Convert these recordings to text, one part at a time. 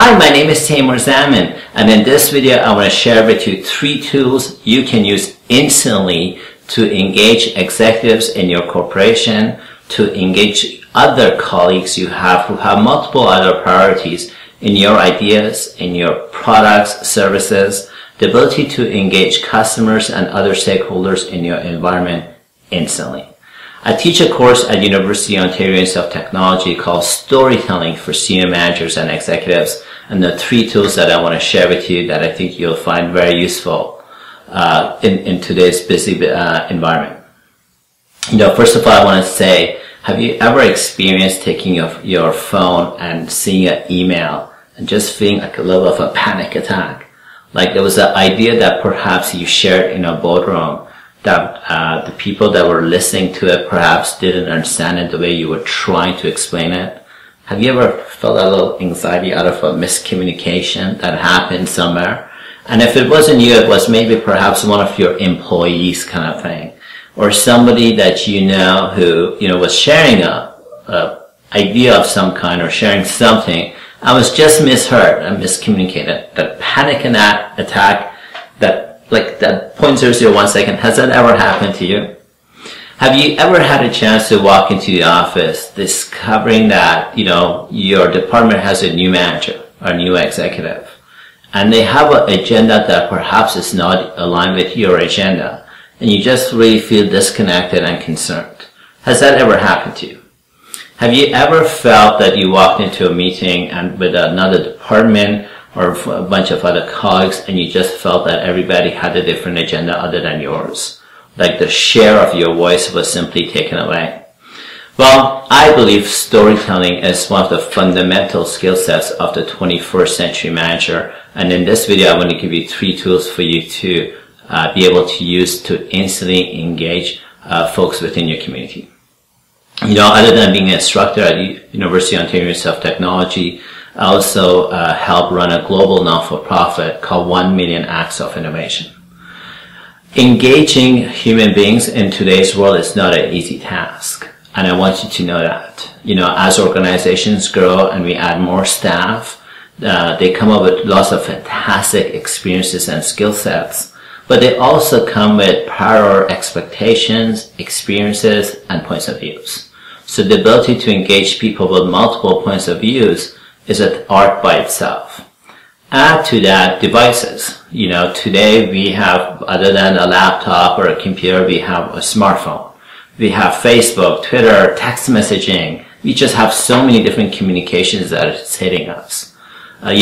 Hi, my name is Taimur Zaman, and in this video I want to share with you 3 tools you can use instantly to engage executives in your corporation, to engage other colleagues you have who have multiple other priorities in your ideas, in your products, services, the ability to engage customers and other stakeholders in your environment instantly. I teach a course at University of Ontario Institute of Technology called Storytelling for Senior Managers and Executives, and the 3 tools that I want to share with you that I think you'll find very useful in today's busy environment. First of all, I want to say, have you ever experienced taking your phone and seeing an email and just feeling like a little of a panic attack? Like there was an idea that perhaps you shared in a boardroom that the people that were listening to it perhaps didn't understand it the way you were trying to explain it. Have you ever felt a little anxiety out of a miscommunication that happened somewhere? And if it wasn't you, it was maybe perhaps one of your employees kind of thing, or somebody that you know who was sharing a idea of some kind or sharing something and was just misheard and miscommunicated. That panic attack, that 0.001 second, has that ever happened to you? Have you ever had a chance to walk into the office discovering that your department has a new manager or a new executive, and they have an agenda that perhaps is not aligned with your agenda, and you just really feel disconnected and concerned? Has that ever happened to you? Have you ever felt that you walked into a meeting and with another department or a bunch of other colleagues, and you just felt that everybody had a different agenda other than yours? Like the share of your voice was simply taken away. Well, I believe storytelling is one of the fundamental skill sets of the 21st century manager. And in this video, I want to give you 3 tools for you to be able to use to instantly engage folks within your community. Other than being an instructor at the University of Ontario Institute of Technology, I also help run a global non-for-profit called 1 Million Acts of Innovation. Engaging human beings in today's world is not an easy task, and I want you to know that. As organizations grow and we add more staff, they come up with lots of fantastic experiences and skill sets, but they also come with prior expectations, experiences, and points of views. So the ability to engage people with multiple points of views is an art by itself. Add to that devices. Today we have, other than a laptop or a computer, we have a smartphone. We have Facebook, Twitter, text messaging. We just have so many different communications that it's hitting us. I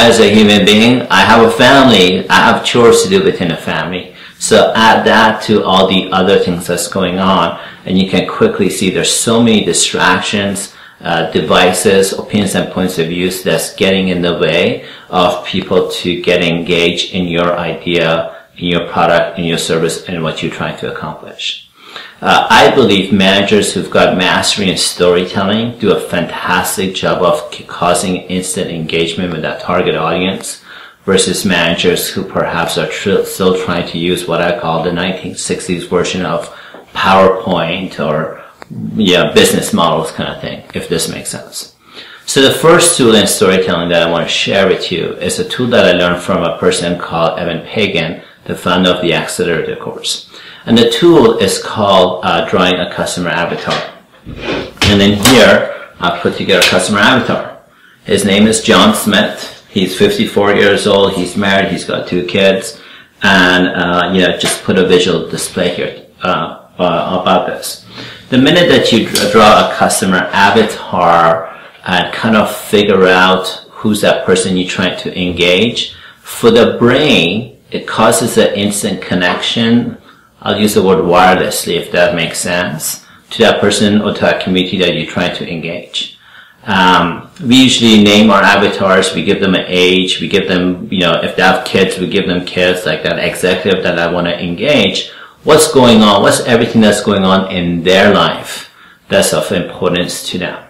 as a human being, I have a family. I have chores to do within a family. So add that to all the other things that's going on, and you can quickly see there's so many distractions, devices, opinions, and points of views that's getting in the way of people to get engaged in your idea, in your product, in your service, and what you're trying to accomplish. I believe managers who've got mastery in storytelling do a fantastic job of causing instant engagement with that target audience, versus managers who perhaps are still trying to use what I call the 1960s version of PowerPoint or business models kind of thing, if this makes sense. So the first tool in storytelling that I want to share with you is a tool that I learned from a person called Evan Pagan, the founder of the Accelerator course. And the tool is called drawing a customer avatar. And in here, I've put together a customer avatar. His name is John Smith. He's 54 years old. He's married. He's got 2 kids. And just put a visual display here about this. The minute that you draw a customer avatar and kind of figure out who's that person you're trying to engage, for the brain, it causes an instant connection. I'll use the word wirelessly, if that makes sense, to that person or to that community that you're trying to engage. We usually name our avatars. We give them an age. We give them, if they have kids, we give them kids, like that executive that I want to engage. What's going on? What's everything that's going on in their life that's of importance to them?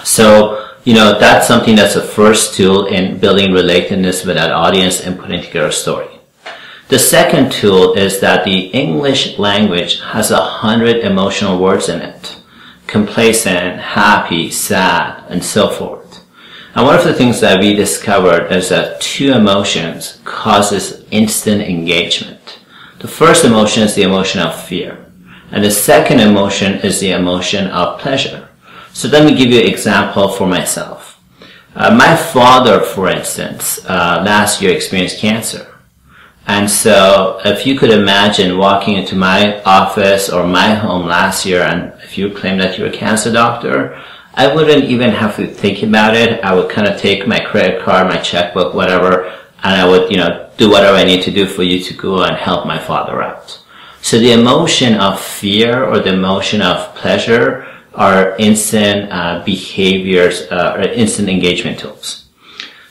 So, that's something that's the first tool in building relatedness with that audience and putting together a story. The second tool is that the English language has 100 emotional words in it. Complacent, happy, sad, and so forth. And one of the things that we discovered is that two emotions causes instant engagement. The first emotion is the emotion of fear. And the second emotion is the emotion of pleasure. So let me give you an example for myself. My father, for instance, last year experienced cancer. And so if you could imagine walking into my office or my home last year, and if you claim that you're a cancer doctor, I wouldn't even have to think about it. I would kind of take my credit card, my checkbook, whatever, and I would, do whatever I need to do for you to go and help my father out. So the emotion of fear or the emotion of pleasure are instant behaviors, or instant engagement tools.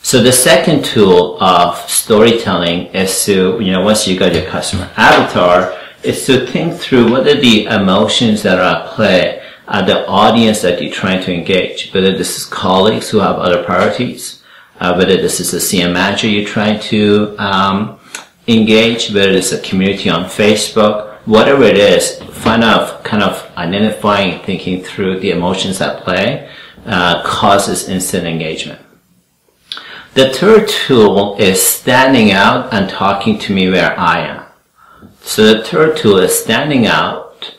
So the second tool of storytelling is to, once you got your customer avatar, is to think through what are the emotions that are at play at the audience that you're trying to engage, whether this is colleagues who have other priorities, whether this is a CM manager you're trying to engage, whether it's a community on Facebook, whatever it is, kind of identifying, thinking through the emotions at play causes instant engagement. The third tool is standing out and talking to me where I am. So the third tool is standing out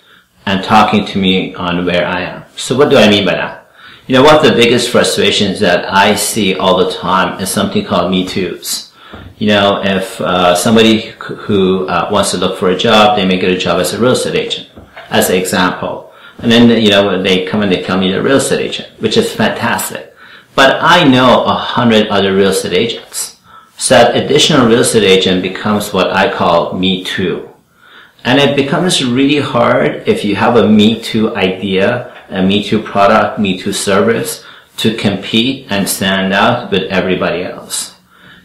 and talking to me on where I am. So what do I mean by that? One of the biggest frustrations that I see all the time is something called Me Too's. If somebody who wants to look for a job, they may get a job as a real estate agent, as an example. And then, they come and they tell me they're a real estate agent, which is fantastic. But I know 100 other real estate agents. So that additional real estate agent becomes what I call Me Too. And it becomes really hard if you have a Me Too idea, a Me Too product, Me Too service, to compete and stand out with everybody else.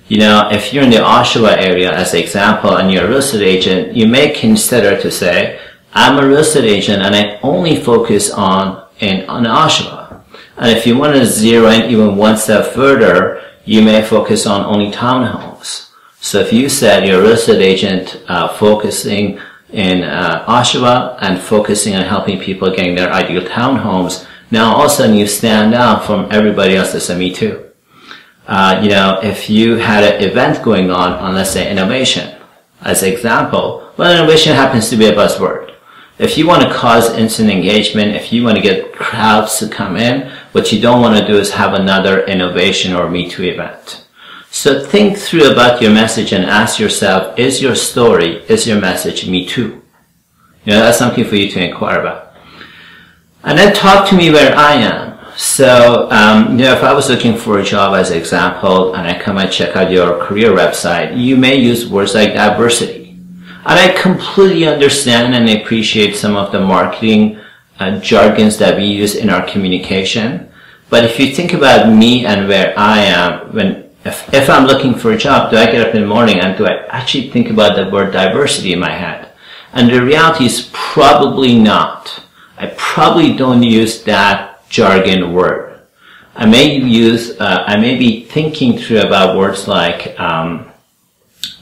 If you're in the Oshawa area, as an example, and you're a real estate agent, you may consider to say, I'm a real estate agent and I only focus on Oshawa. And if you want to zero in even one step further, you may focus on only townhomes. So if you said you're a real estate agent focusing in Oshawa and focusing on helping people getting their ideal townhomes, now all of a sudden you stand out from everybody else that's a Me Too. If you had an event going on, let's say innovation, as an example, well, innovation happens to be a buzzword. If you want to cause instant engagement, if you want to get crowds to come in, what you don't want to do is have another innovation or Me Too event. So think through about your message and ask yourself, is your story, is your message Me Too? That's something for you to inquire about. And then talk to me where I am. So, if I was looking for a job as an example, and I come and check out your career website, you may use words like diversity. And I completely understand and appreciate some of the marketing jargons that we use in our communication. But if you think about me and where I am, if I'm looking for a job, do I get up in the morning and do I actually think about the word diversity in my head? And the reality is probably not. I probably don't use that jargon word. I may be thinking through about words like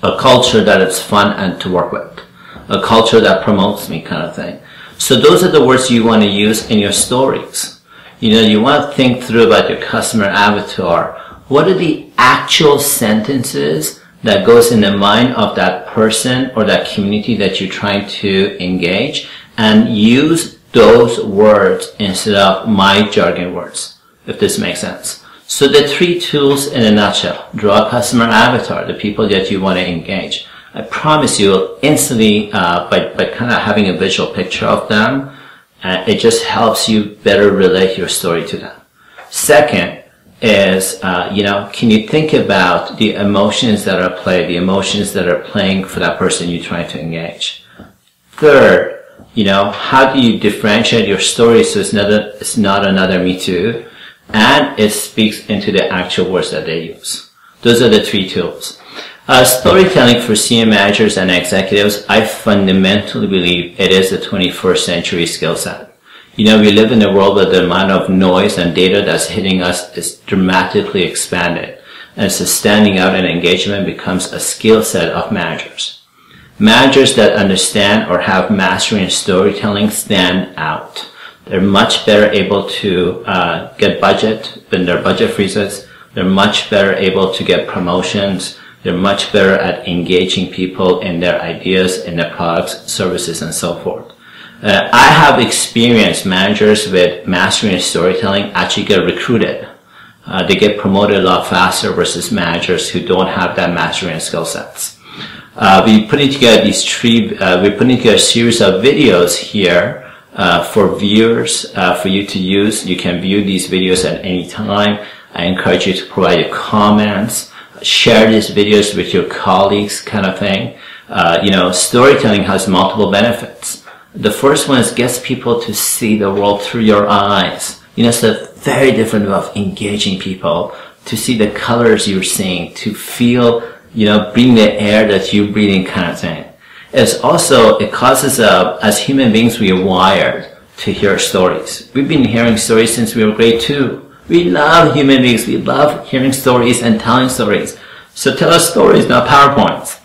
a culture that is fun and to work with, a culture that promotes me, kind of thing. So those are the words you want to use in your stories. You want to think through about your customer avatar. What are the actual sentences that goes in the mind of that person or that community that you're trying to engage, and use those words instead of my jargon words, if this makes sense. So the three tools in a nutshell: draw a customer avatar, the people that you want to engage. I promise you instantly, by kind of having a visual picture of them, it just helps you better relate your story to them. Second is, can you think about the emotions that are played, the emotions that are playing for that person you're trying to engage. Third, how do you differentiate your story so it's not another Me Too, and it speaks into the actual words that they use. Those are the three tools. Storytelling for senior managers and executives, I fundamentally believe it is a 21st century skill set. We live in a world where the amount of noise and data that's hitting us is dramatically expanded. And so standing out in engagement becomes a skill set of managers. Managers that understand or have mastery in storytelling stand out. They're much better able to get budget when their budget freezes, They're much better able to get promotions. They're much better at engaging people in their ideas, in their products, services, and so forth. I have experienced managers with mastery and storytelling actually get recruited. They get promoted a lot faster versus managers who don't have that mastery and skill sets. We're putting together a series of videos here for viewers, for you to use. You can view these videos at any time. I encourage you to provide your comments, share these videos with your colleagues, kind of thing. Storytelling has multiple benefits. The first one is gets people to see the world through your eyes. It's a very different way of engaging people, to see the colors you're seeing, to feel, breathe the air that you're breathing, kind of thing. It causes, as human beings, we are wired to hear stories. We've been hearing stories since we were grade 2. We love human beings. We love hearing stories and telling stories. So tell us stories, not PowerPoints.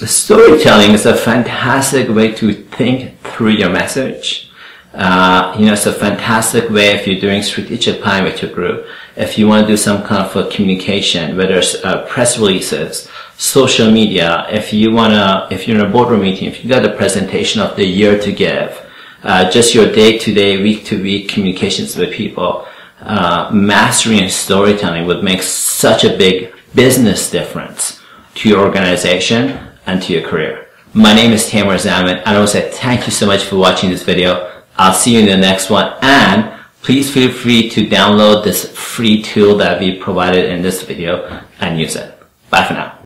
Storytelling is a fantastic way to think through your message. It's a fantastic way if you're doing strategic planning with your group. If you want to do some kind of a communication, whether it's press releases, social media, if you're in a boardroom meeting, if you got a presentation of the year to give, just your day-to-day, week-to-week communications with people, mastering and storytelling would make such a big business difference to your organization and to your career. My name is Tamer Zaman, and I want to say thank you so much for watching this video. I'll see you in the next one, and please feel free to download this free tool that we provided in this video and use it. Bye for now.